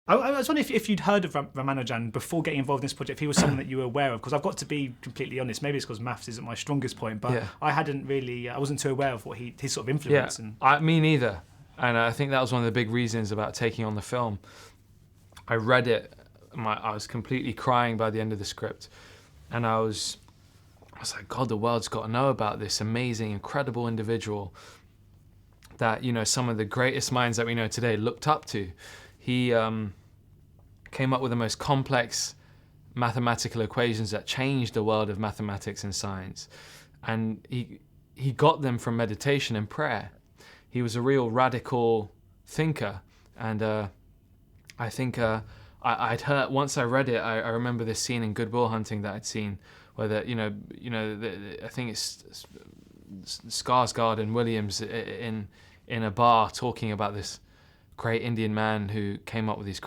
I was wondering if you'd heard of Ramanujan before getting involved in this project, if he was someone that you were aware of, because I've got to be completely honest, maybe it's because maths isn't my strongest point, but I wasn't too aware of what his sort of influence. Me neither. And I think that was one of the big reasons about taking on the film. I read it, I was completely crying by the end of the script, and I was like, God, the world's got to know about this amazing, incredible individual that, you know, some of the greatest minds that we know today looked up to. He came up with the most complex mathematical equations that changed the world of mathematics and science. And he got them from meditation and prayer. He was a real radical thinker. And I think I'd heard, once I read it, I remember this scene in Good Will Hunting that I'd seen, where I think it's Skarsgård and Williams in a bar talking about this great Indian man who came up with these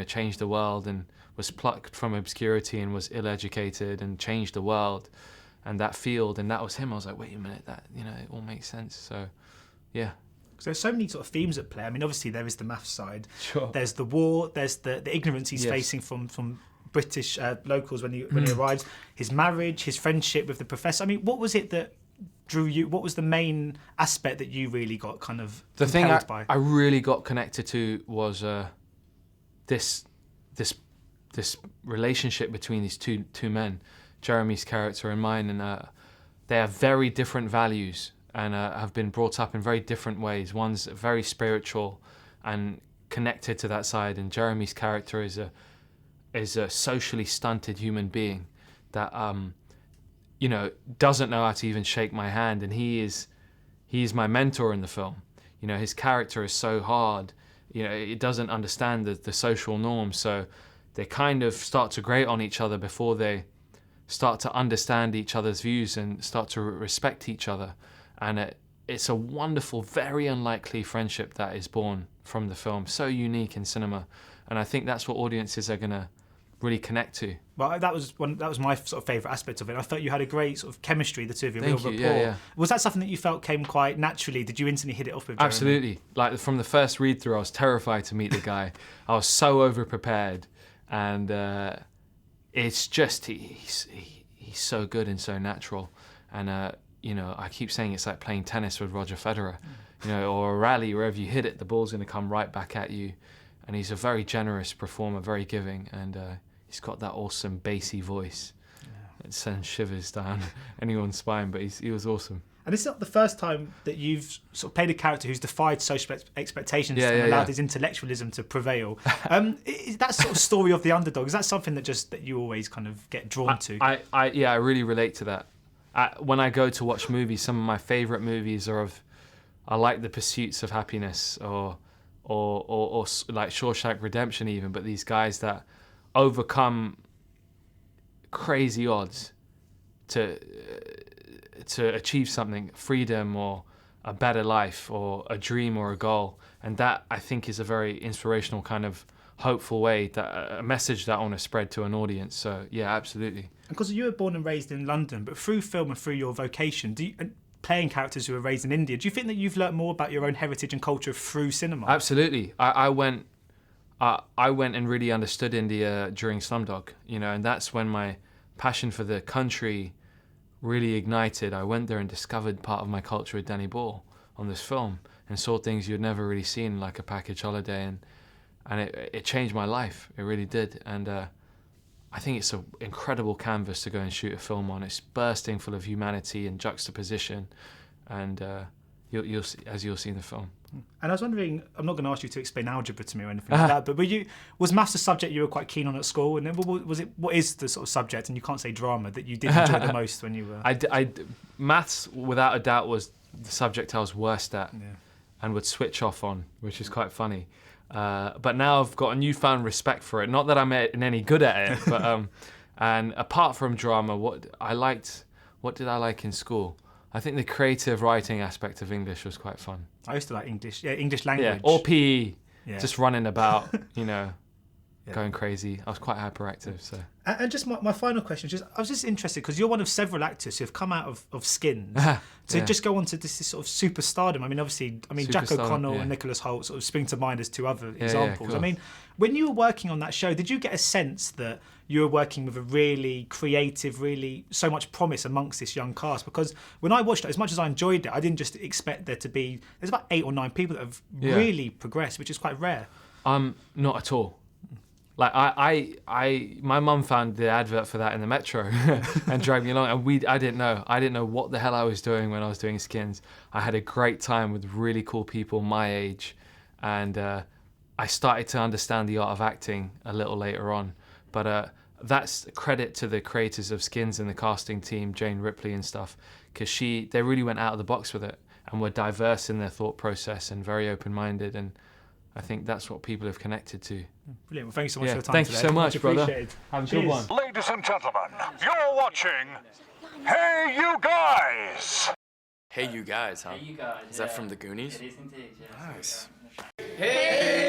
changed the world and was plucked from obscurity and was ill-educated and changed the world and that field, and that was him. I was like, wait a minute, that, you know, it all makes sense. So, yeah. So there's so many sort of themes at play. I mean, obviously there is the maths side. Sure. There's the war. There's the ignorance he's facing from British locals when he arrives. His marriage, his friendship with the professor. I mean, what was it that drew you? What was the main aspect that you really got kind of the thing by? I really got connected to was this relationship between these two men, Jeremy's character and mine, and they have very different values and have been brought up in very different ways. One's very spiritual and connected to that side, and Jeremy's character is a socially stunted human being that doesn't know how to even shake my hand, and he's my mentor in the film. You know, his character is so hard. You know, it doesn't understand the social norms, so they kind of start to grate on each other before they start to understand each other's views and start to respect each other. And it's a wonderful, very unlikely friendship that is born from the film. So unique in cinema, and I think that's what audiences are gonna really connect to. Well, that was my sort of favourite aspect of it. I felt you had a great sort of chemistry, the two of you, real rapport. Yeah. Was that something that you felt came quite naturally? Did you instantly hit it off with Jeremy? Absolutely. Like from the first read through, I was terrified to meet the guy. I was so over prepared, and it's just he's so good and so natural. And I keep saying it's like playing tennis with Roger Federer, or a rally. Wherever you hit it, the ball's going to come right back at you. And he's a very generous performer, very giving, and he's got that awesome bassy voice. It sends shivers down anyone's spine, but he was awesome. And it's not the first time that you've sort of played a character who's defied social expectations and allowed his intellectualism to prevail. Is that sort of story of the underdog, is that something that you always kind of get drawn to? I really relate to that. When I go to watch movies, some of my favourite movies are like The Pursuits of Happiness or like Shawshank Redemption even, but these guys that overcome crazy odds to achieve something, freedom or a better life or a dream or a goal. And that, I think, is a very inspirational kind of hopeful way, a message that I want to spread to an audience. So yeah, absolutely. Because you were born and raised in London, but through film and through your vocation, playing characters who were raised in India, do you think that you've learnt more about your own heritage and culture through cinema? Absolutely. I went and really understood India during Slumdog, and that's when my passion for the country really ignited. I went there and discovered part of my culture with Danny Ball on this film and saw things you'd never really seen, like a package holiday, and it changed my life. It really did. And I think it's an incredible canvas to go and shoot a film on. It's bursting full of humanity and juxtaposition, and you'll see in the film. And I was wondering, I'm not going to ask you to explain algebra to me or anything like that, but was maths a subject you were quite keen on at school? And then what is the sort of subject, and you can't say drama, that you did enjoy the most when you were... Maths, without a doubt, was the subject I was worst at and would switch off on, which is quite funny. But now I've got a newfound respect for it. Not that I'm any good at it, but and apart from drama, what did I like in school? I think the creative writing aspect of English was quite fun. I used to like English language. Yeah, or PE, just running about, Yeah, going crazy. I was quite hyperactive. So. And just my final question, I was just interested because you're one of several actors who have come out of Skins to just go on to this sort of superstardom. I mean, obviously, Jack O'Connell and Nicholas Hoult sort of spring to mind as two other examples. I mean, when you were working on that show, did you get a sense that you were working with a really creative, really so much promise amongst this young cast? Because when I watched it, as much as I enjoyed it, I didn't just expect there to be. There's about 8 or 9 people that have really progressed, which is quite rare. Not at all. Like my mum found the advert for that in the metro and dragged me along, and I didn't know what the hell I was doing when I was doing Skins. I had a great time with really cool people my age, and I started to understand the art of acting a little later on. But that's credit to the creators of Skins and the casting team, Jane Ripley and stuff, because they really went out of the box with it and were diverse in their thought process and very open-minded, and I think that's what people have connected to. Brilliant. Well, thank you so much for your time Thank today. you so much, brother. Appreciated. Have a good one. Ladies and gentlemen, you're watching Hey You Guys! Hey You Guys, huh? Hey, you guys. Is that from the Goonies? It is indeed, yes. Nice. Hey!